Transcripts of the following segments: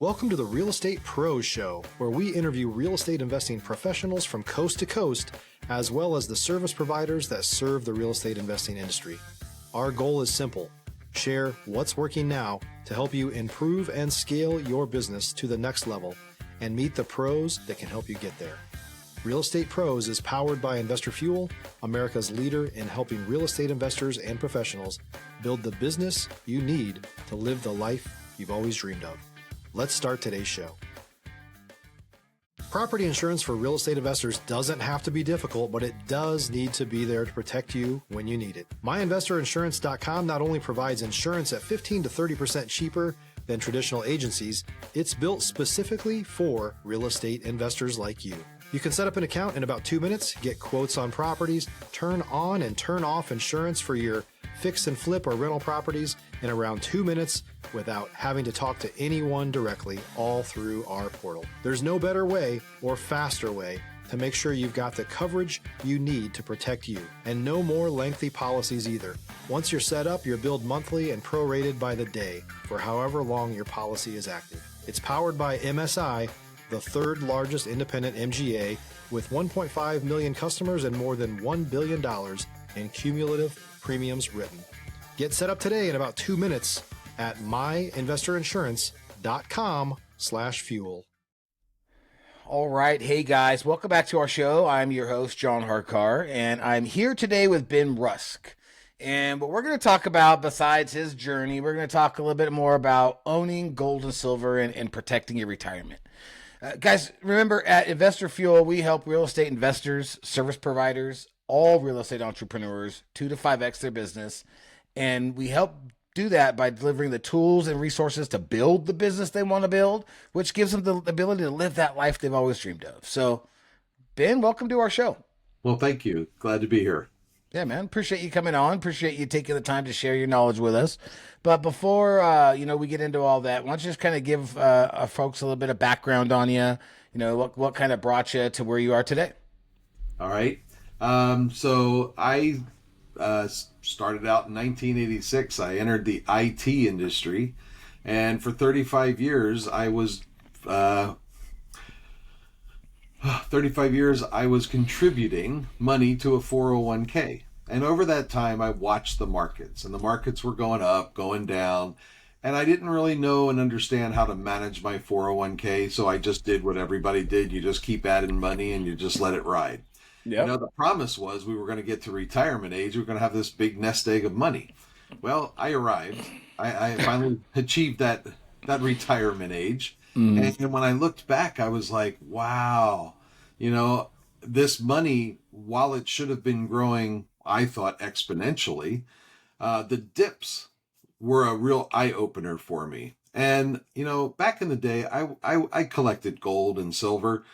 Welcome to the Real Estate Pros Show, where we interview real estate investing professionals from coast to coast, as well as the service providers that serve the real estate investing industry. Our goal is simple: share what's working now to help you improve and scale your business to the next level and meet the pros that can help you get there. Real Estate Pros is powered by Investor Fuel, America's leader in helping real estate investors and professionals build the business you need to live the life you've always dreamed of. Let's start today's show. Property insurance for real estate investors doesn't have to be difficult, but it does need to be there to protect you when you need it. MyInvestorInsurance.com not only provides insurance at 15 to 30% cheaper than traditional agencies, it's built specifically for real estate investors like you. You can set up an account in about 2 minutes, get quotes on properties, turn on and turn off insurance for your fix and flip or rental properties in around 2 minutes without having to talk to anyone directly, all through our portal. There's no better way or faster way to make sure you've got the coverage you need to protect you, and no more lengthy policies either. Once you're set up, you're billed monthly and prorated by the day for however long your policy is active. It's powered by MSI, the third largest independent MGA, with 1.5 million customers and more than $1 billion in cumulative premiums written. Get set up today in about 2 minutes at myinvestorinsurance.com/fuel. All right. Hey, guys. Welcome back to our show. I'm your host, John Harcar, and I'm here today with Ben Rusk. And what we're going to talk about, besides his journey, we're going to talk a little bit more about owning gold and silver and protecting your retirement. Guys, remember, at Investor Fuel, we help real estate investors, service providers, all real estate entrepreneurs 2 to 5x their business. And we help do that by delivering the tools and resources to build the business they want to build, which gives them the ability to live that life they've always dreamed of. So, Ben, welcome to our show. Well, thank you. Glad to be here. Yeah, man. Appreciate you coming on. Appreciate you taking the time to share your knowledge with us. But before, we get into all that, why don't you just kind of give our folks a little bit of background on you? You know, what kind of brought you to where you are today? All right. So I started out in 1986. I entered the IT industry, and for 35 years I was contributing money to a 401k. And over that time, I watched the markets, and the markets were going up, going down, and I didn't really know and understand how to manage my 401k. So I just did what everybody did. You just keep adding money and you just let it ride. Yep. You know, the promise was we were going to get to retirement age. We were going to have this big nest egg of money. Well, I arrived. I finally achieved that retirement age. Mm. And when I looked back, I was like, wow, this money, while it should have been growing, I thought, exponentially, the dips were a real eye-opener for me. And, back in the day, I collected gold and silver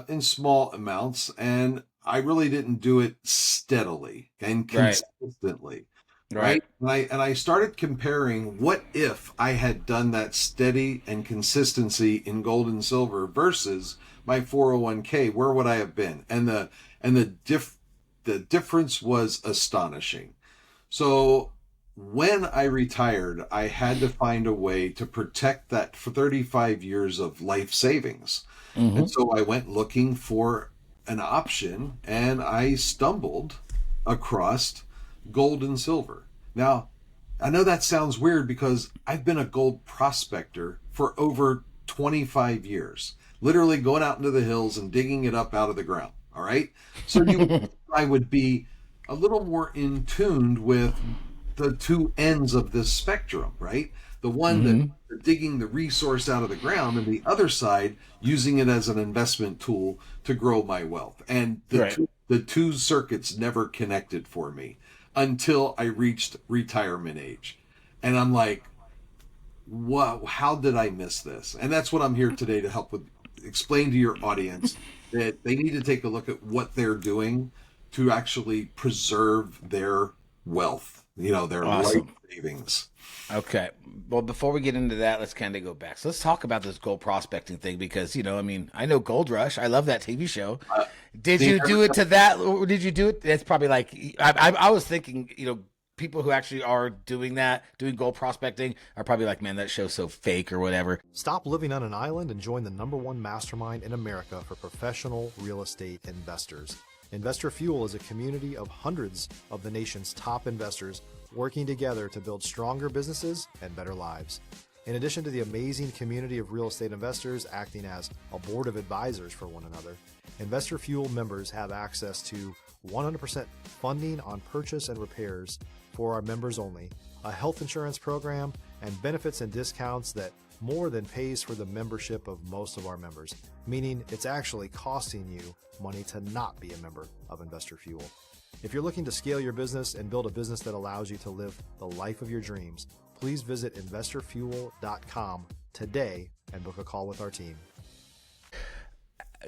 in small amounts, and I really didn't do it steadily and consistently. Right. And I started comparing, what if I had done that steady and consistency in gold and silver versus my 401k? Where would I have been? And the difference was astonishing. So when I retired, I had to find a way to protect that for 35 years of life savings. Mm-hmm. And so I went looking for an option, and I stumbled across gold and silver. Now, I know that sounds weird because I've been a gold prospector for over 25 years, literally going out into the hills and digging it up out of the ground. All right. So I would be a little more in tune with the two ends of this spectrum, right? The one that digging the resource out of the ground, and the other side using it as an investment tool to grow my wealth. And the two circuits never connected for me until I reached retirement age. And I'm like, wow, how did I miss this? And that's what I'm here today to help with. Explain to your audience that they need to take a look at what they're doing to actually preserve their wealth, their life savings. Okay. Well, before we get into that, let's kind of go back. So let's talk about this gold prospecting thing because, I know Gold Rush. I love that TV show. Did you do it to that? Or did you do it? That's probably like, I was thinking, people who actually are doing gold prospecting are probably like, man, that show's so fake or whatever. Stop living on an island and join the #1 mastermind in America for professional real estate investors. Investor Fuel is a community of hundreds of the nation's top investors working together to build stronger businesses and better lives. In addition to the amazing community of real estate investors acting as a board of advisors for one another, Investor Fuel members have access to 100% funding on purchase and repairs for our members only, a health insurance program, and benefits and discounts that more than pays for the membership of most of our members, meaning it's actually costing you money to not be a member of Investor Fuel. If you're looking to scale your business and build a business that allows you to live the life of your dreams, please visit investorfuel.com today and book a call with our team.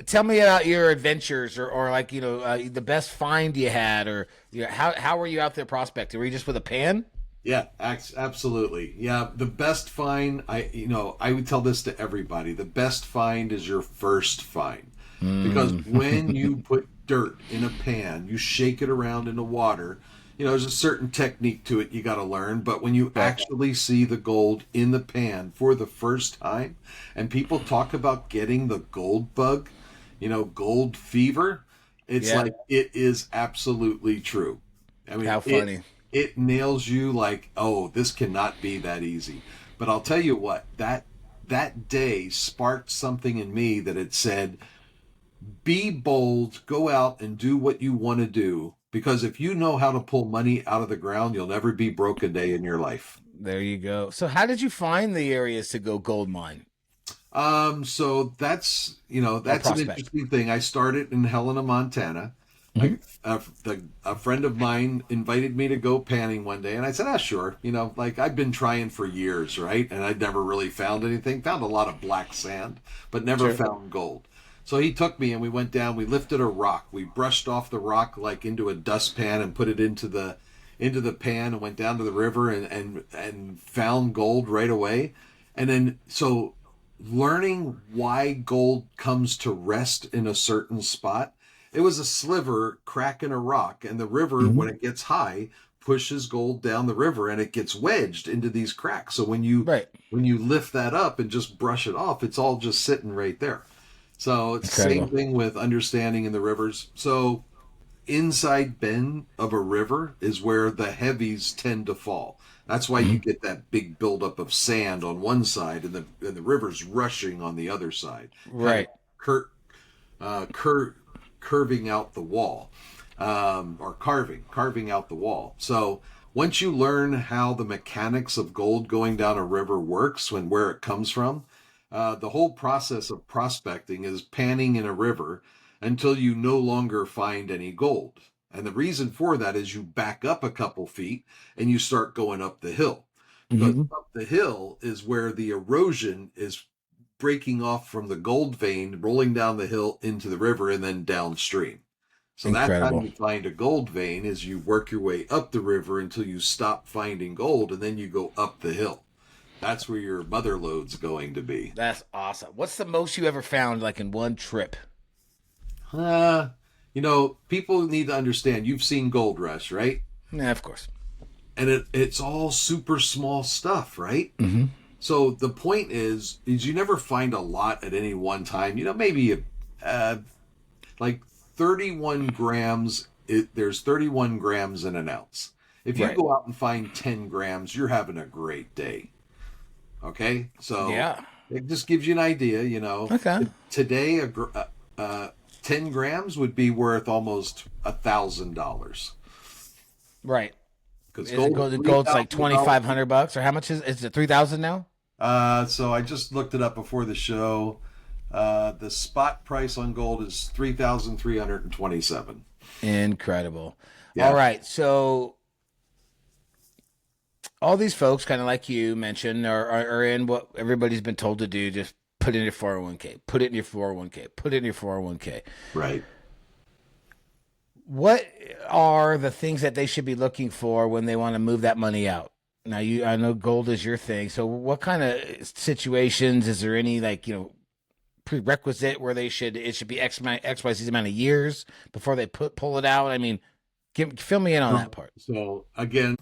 Tell me about your adventures or like, the best find you had, or how were you out there prospecting? Were you just with a pan? Yeah, absolutely. Yeah, the best find, I would tell this to everybody. The best find is your first find. Because when you put dirt in a pan, you shake it around in the water, there's a certain technique to it you got to learn. But when you actually see the gold in the pan for the first time, and people talk about getting the gold bug, gold fever, it's like, it is absolutely true. I mean, how funny. It nails you like, oh, this cannot be that easy. But I'll tell you what, that day sparked something in me that it said, be bold, go out and do what you want to do. Because if you know how to pull money out of the ground, you'll never be broke a day in your life. There you go. So how did you find the areas to go gold mine? So that's an interesting thing. I started in Helena, Montana. A friend of mine invited me to go panning one day, and I said, sure. I've been trying for years, right? And I'd never really found anything. Found a lot of black sand, but never found gold. So he took me and we went down, we lifted a rock. We brushed off the rock like into a dustpan and put it into the pan and went down to the river and found gold right away. And then, so learning why gold comes to rest in a certain spot, it was a sliver crack in a rock, and the river, when it gets high, pushes gold down the river and it gets wedged into these cracks. So when you lift that up and just brush it off, it's all just sitting right there. So it's the same thing with understanding in the rivers. So inside bend of a river is where the heavies tend to fall. That's why you get that big buildup of sand on one side and the river's rushing on the other side. Right. Curving out the wall, or carving out the wall. So once you learn how the mechanics of gold going down a river works and where it comes from, the whole process of prospecting is panning in a river until you no longer find any gold. And the reason for that is you back up a couple feet and you start going up the hill. Because up the hill is where the erosion is breaking off from the gold vein, rolling down the hill into the river and then downstream. So that's how you find a gold vein, is you work your way up the river until you stop finding gold, and then you go up the hill. That's where your mother lode's going to be. That's awesome. What's the most you ever found, like in one trip? People need to understand, you've seen Gold Rush, right? Yeah, of course. And it's all super small stuff, right? So the point is you never find a lot at any one time. Maybe like 31 grams. There's 31 grams in an ounce. If you go out and find 10 grams, you're having a great day. Okay? So it just gives you an idea, Okay. Today, 10 grams would be worth almost $1,000. Right. Because gold's like $2,500, or how much is it? 3,000 now? So I just looked it up before the show. The spot price on gold is $3,327. Incredible. Yeah. All right, so all these folks, kind of like you mentioned, are in what everybody's been told to do. Just put in your 401k, put it in your 401k, put it in your 401k. Right. What are the things that they should be looking for when they want to move that money out? Now, I know gold is your thing. So what kind of situations, is there any prerequisite where it should be XYZ amount of years before they pull it out? I mean, fill me in on that part. So again,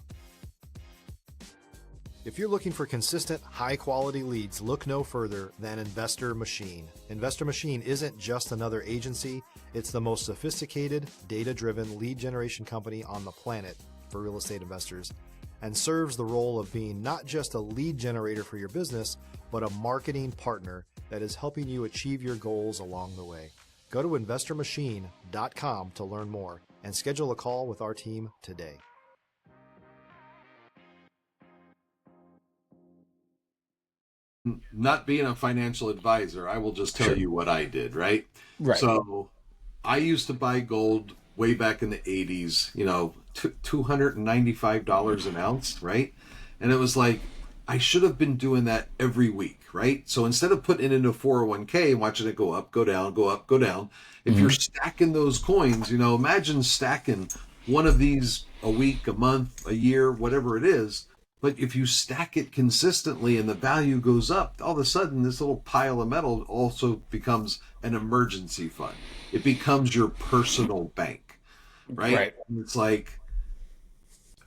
If you're looking for consistent, high-quality leads, look no further than Investor Machine. Investor Machine isn't just another agency. It's the most sophisticated, data-driven lead generation company on the planet for real estate investors, and serves the role of being not just a lead generator for your business, but a marketing partner that is helping you achieve your goals along the way. Go to investormachine.com to learn more and schedule a call with our team today. Not being a financial advisor, I will just tell you what I did, right? Right. So I used to buy gold way back in the 80s, $295 an ounce, right? And it was like, I should have been doing that every week, right? So instead of putting it into 401k and watching it go up, go down, go up, go down, if you're stacking those coins, imagine stacking one of these a week, a month, a year, whatever it is. But if you stack it consistently and the value goes up, all of a sudden this little pile of metal also becomes an emergency fund. It becomes your personal bank, right? And it's like,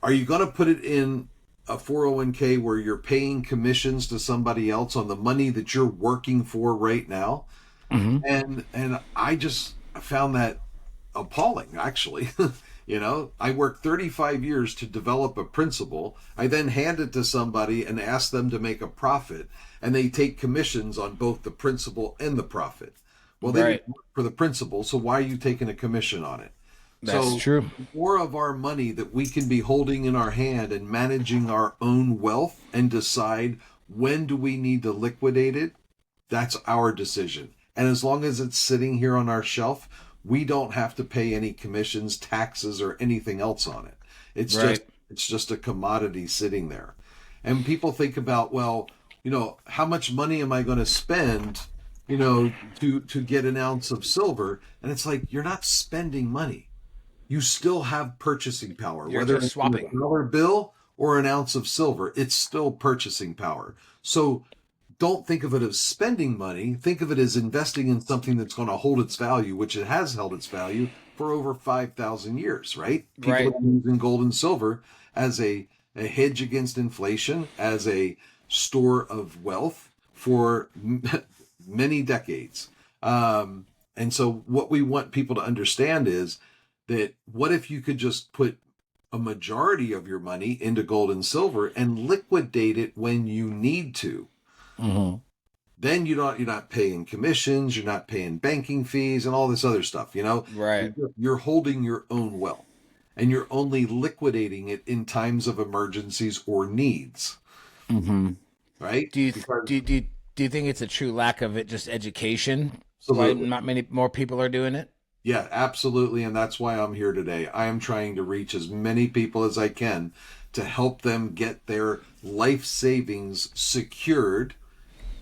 are you going to put it in a 401k where you're paying commissions to somebody else on the money that you're working for right now? And I just found that appalling, actually. I worked 35 years to develop a principle. I then hand it to somebody and ask them to make a profit, and they take commissions on both the principal and the profit. Well, they didn't work for the principal, so why are you taking a commission on it? That's true. More of our money that we can be holding in our hand and managing our own wealth and decide when do we need to liquidate it, that's our decision. And as long as it's sitting here on our shelf, we don't have to pay any commissions, taxes, or anything else on it. It's just a commodity sitting there. And people think about, well, how much money am I going to spend, to get an ounce of silver? And it's like, you're not spending money. You still have purchasing power. You're Whether just it's swapping a dollar bill or an ounce of silver, it's still purchasing power. So don't think of it as spending money. Think of it as investing in something that's going to hold its value, which it has held its value for over 5,000 years, right? People are using gold and silver as a hedge against inflation, as a store of wealth for many decades. And so what we want people to understand is that what if you could just put a majority of your money into gold and silver and liquidate it when you need to? Then you're not paying commissions, you're not paying banking fees and all this other stuff, You're holding your own wealth, and you're only liquidating it in times of emergencies or needs. Right? Do you think it's a true lack of just education? Absolutely. Why not many more people are doing it? Yeah, absolutely. And that's why I'm here today. I am trying to reach as many people as I can to help them get their life savings secured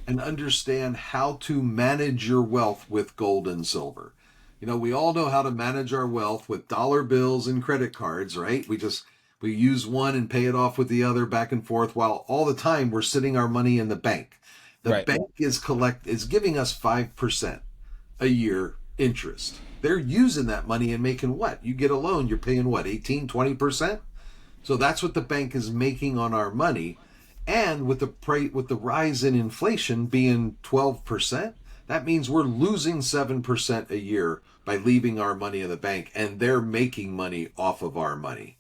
and understand how to manage your wealth with gold and silver. We all know how to manage our wealth with dollar bills and credit cards, right? We use one and pay it off with the other back and forth, while all the time we're sitting our money in the bank. The bank is giving us 5% a year interest. They're using that money and making what? You get a loan, you're paying what, 18, 20%? So that's what the bank is making on our money. And with the rise in inflation being 12%, that means we're losing 7% a year by leaving our money in the bank, and they're making money off of our money.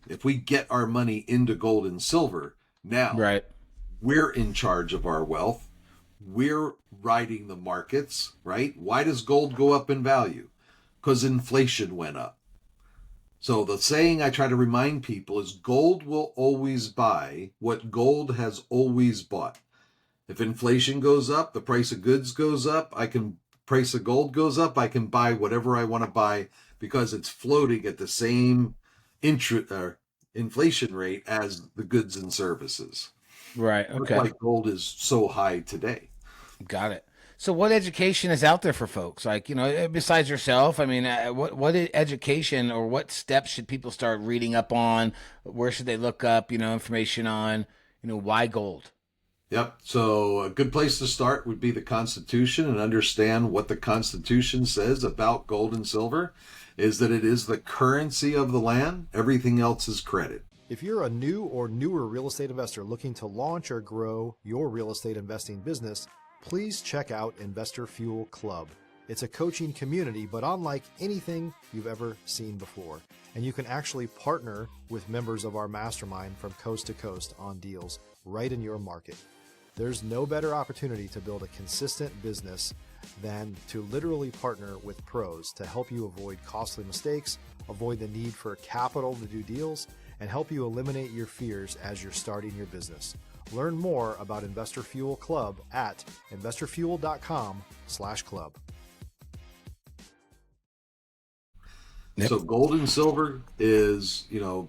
If we get our money into gold and silver, now we're in charge of our wealth. We're riding the markets, right? Why does gold go up in value? Because inflation went up. So the saying I try to remind people is gold will always buy what gold has always bought. If inflation goes up, the price of goods goes up, price of gold goes up, I can buy whatever I want to buy because it's floating at the same inflation rate as the goods and services. Right. Okay. That's why gold is so high today. Got it. So what education is out there for folks? Like, besides yourself, I mean, what education or what steps should people start reading up on? Where should they look up, information on, why gold? Yep. So a good place to start would be the Constitution, and understand what the Constitution says about gold and silver is that it is the currency of the land. Everything else is credit. If you're a new or newer real estate investor looking to launch or grow your real estate investing business, please check out Investor Fuel Club. It's a coaching community, but unlike anything you've ever seen before. And you can actually partner with members of our mastermind from coast to coast on deals right in your market. There's no better opportunity to build a consistent business than to literally partner with pros to help you avoid costly mistakes, avoid the need for capital to do deals, and help you eliminate your fears as you're starting your business. Learn more about Investor Fuel Club at investorfuel.com/club. Yep. So gold and silver is,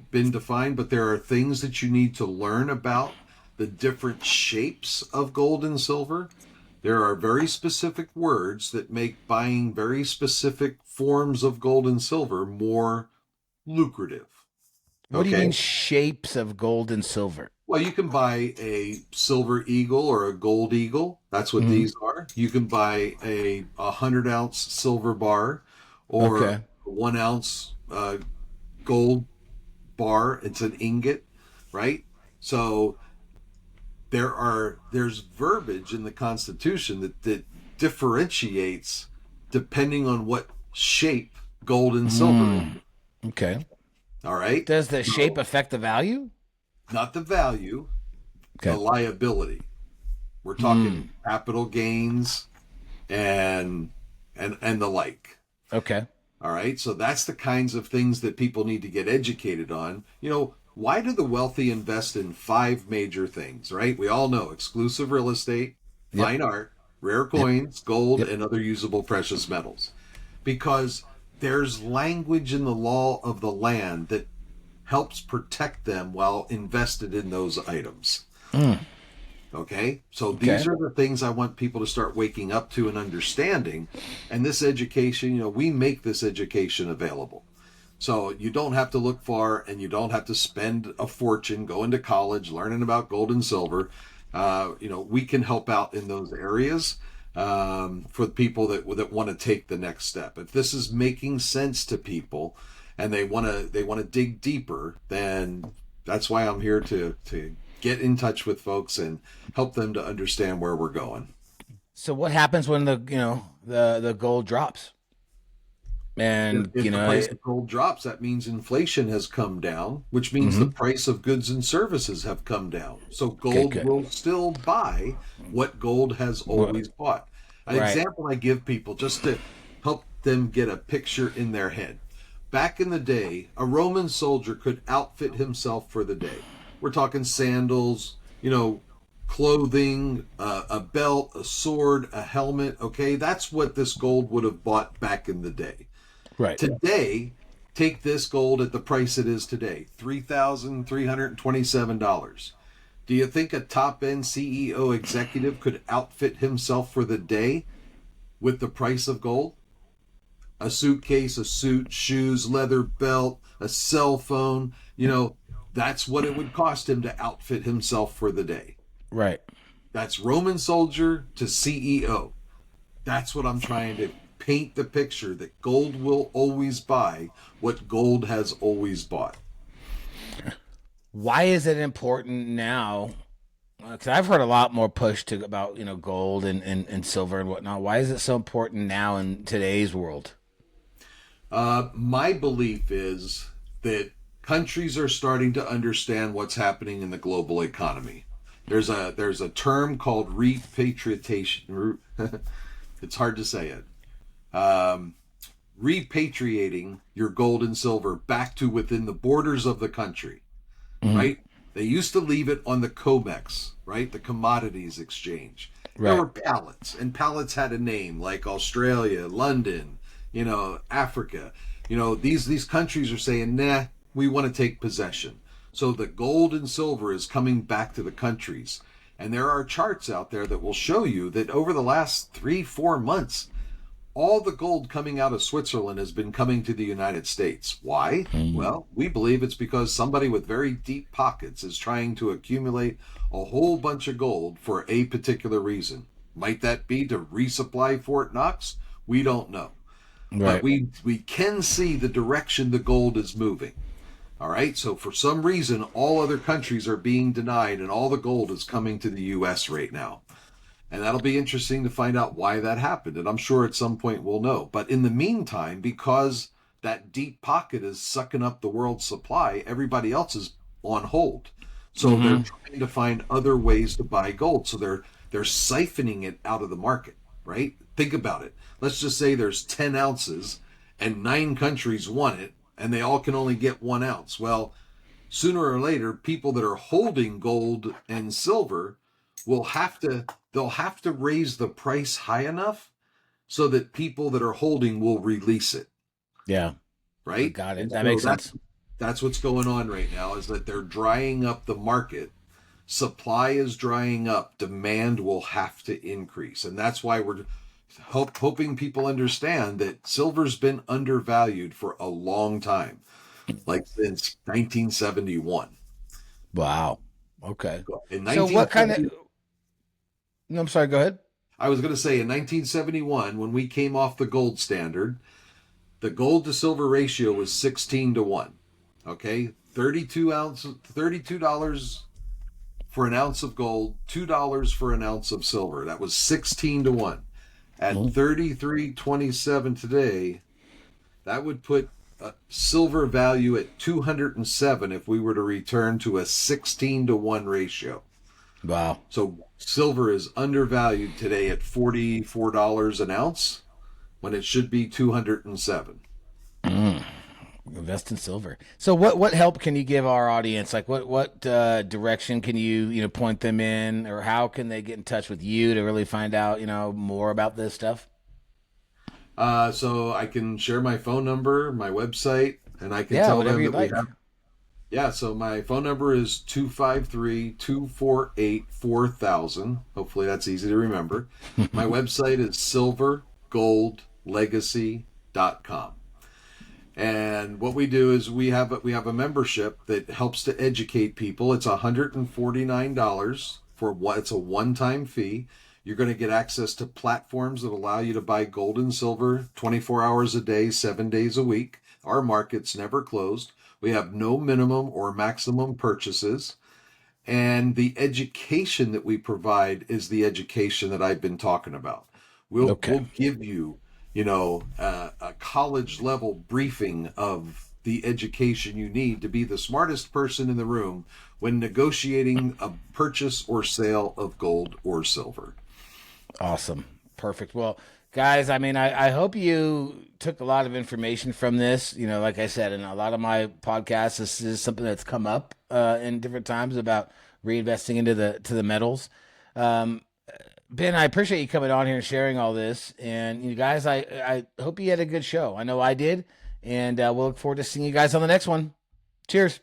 been defined, but there are things that you need to learn about the different shapes of gold and silver. There are very specific words that make buying very specific forms of gold and silver more lucrative. What do you mean shapes of gold and silver? Well, you can buy a silver eagle or a gold eagle. That's what these are. You can buy a 100-ounce silver bar or a 1-ounce gold bar. It's an ingot, right? So there's verbiage in the Constitution that differentiates depending on what shape gold and silver is. Okay. All right. Does the shape affect the value? Not the value, the liability. We're talking capital gains and the like. Okay. All right. So that's the kinds of things that people need to get educated on. Why do the wealthy invest in 5 major things, right? We all know exclusive real estate, fine art, rare coins, gold, and other usable precious metals. Because there's language in the law of the land that helps protect them while invested in those items. Okay? So these are the things I want people to start waking up to and understanding. And this education, we make this education available. So you don't have to look far and you don't have to spend a fortune going to college, learning about gold and silver. We can help out in those areas for people that want to take the next step. If this is making sense to people and they want to dig deeper, then that's why I'm here to get in touch with folks and help them to understand where we're going. So what happens when the gold drops? And if the price of gold drops, that means inflation has come down, which means the price of goods and services have come down. So gold will still buy what gold has always bought. An example I give people just to help them get a picture in their head. Back in the day, a Roman soldier could outfit himself for the day. We're talking sandals, clothing, a belt, a sword, a helmet. Okay, that's what this gold would have bought back in the day. Right. Today, take this gold at the price it is today, $3,327. Do you think a top-end CEO executive could outfit himself for the day with the price of gold? A suitcase, a suit, shoes, leather belt, a cell phone, that's what it would cost him to outfit himself for the day. Right. That's Roman soldier to CEO. That's what I'm trying to paint the picture, that gold will always buy what gold has always bought. Why is it important now? Because I've heard a lot more push about gold and silver and whatnot. Why is it so important now in today's world? My belief is that countries are starting to understand what's happening in the global economy. There's a term called repatriation. It's hard to say it. Repatriating your gold and silver back to within the borders of the country, right? They used to leave it on the COMEX, right? The Commodities Exchange. Right. There were pallets, and pallets had a name like Australia, London, Africa. These countries are saying, nah, we want to take possession. So the gold and silver is coming back to the countries. And there are charts out there that will show you that over the last 3-4 months, all the gold coming out of Switzerland has been coming to the United States. Why? Well, we believe it's because somebody with very deep pockets is trying to accumulate a whole bunch of gold for a particular reason. Might that be to resupply Fort Knox? We don't know. Right. But we can see the direction the gold is moving. All right. So for some reason, all other countries are being denied and all the gold is coming to the U.S. right now. And that'll be interesting to find out why that happened. And I'm sure at some point we'll know. But in the meantime, because that deep pocket is sucking up the world's supply, everybody else is on hold. So they're trying to find other ways to buy gold. So they're siphoning it out of the market, right? Think about it. Let's just say there's 10 ounces and 9 countries want it and they all can only get 1 ounce. Well, sooner or later, people that are holding gold and silver they'll have to raise the price high enough so that people that are holding will release it. Yeah. Right? Got it. That makes sense. That's what's going on right now, is that they're drying up the market. Supply is drying up. Demand will have to increase. And that's why we're hoping people understand that silver's been undervalued for a long time, like since 1971. Wow. Okay. So what kind of... No, I'm sorry. Go ahead. I was going to say in 1971, when we came off the gold standard, the gold to silver ratio was 16-1. Okay, $32 for an ounce of gold, $2 for an ounce of silver. That was 16-1. At 33.27 today, that would put a silver value at 207 if we were to return to a 16-1 ratio. Wow. So silver is undervalued today at $44 an ounce when it should be 207. Invest in silver. So what help can you give our audience? Like what direction can you point them in, or how can they get in touch with you to really find out, more about this stuff? So I can share my phone number, my website, and I can tell them that we have. Yeah, so my phone number is 253-248-4000. Hopefully that's easy to remember. My website is silvergoldlegacy.com. And what we do is we have a membership that helps to educate people. It's $149 it's a one-time fee. You're going to get access to platforms that allow you to buy gold and silver 24 hours a day, 7 days a week. Our market's never closed. We have no minimum or maximum purchases. And the education that we provide is the education that I've been talking about. We'll give you, a college level briefing of the education you need to be the smartest person in the room when negotiating a purchase or sale of gold or silver. Awesome. Perfect. Well, guys, I hope you took a lot of information from this. Like I said, in a lot of my podcasts, this is something that's come up in different times about reinvesting into the metals. Ben, I appreciate you coming on here and sharing all this. And you guys, I hope you had a good show. I know I did. And we'll look forward to seeing you guys on the next one. Cheers.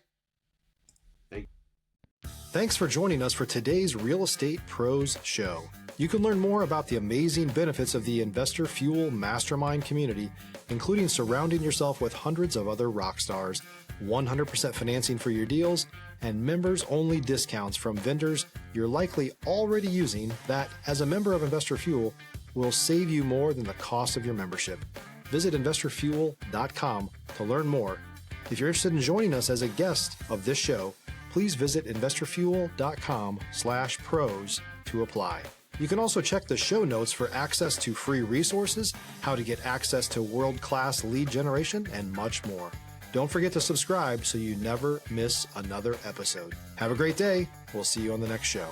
Thanks for joining us for today's Real Estate Pros Show. You can learn more about the amazing benefits of the Investor Fuel Mastermind community, including surrounding yourself with hundreds of other rock stars, 100% financing for your deals, and members-only discounts from vendors you're likely already using that, as a member of Investor Fuel, will save you more than the cost of your membership. Visit investorfuel.com to learn more. If you're interested in joining us as a guest of this show, please visit investorfuel.com/pros to apply. You can also check the show notes for access to free resources, how to get access to world-class lead generation, and much more. Don't forget to subscribe so you never miss another episode. Have a great day. We'll see you on the next show.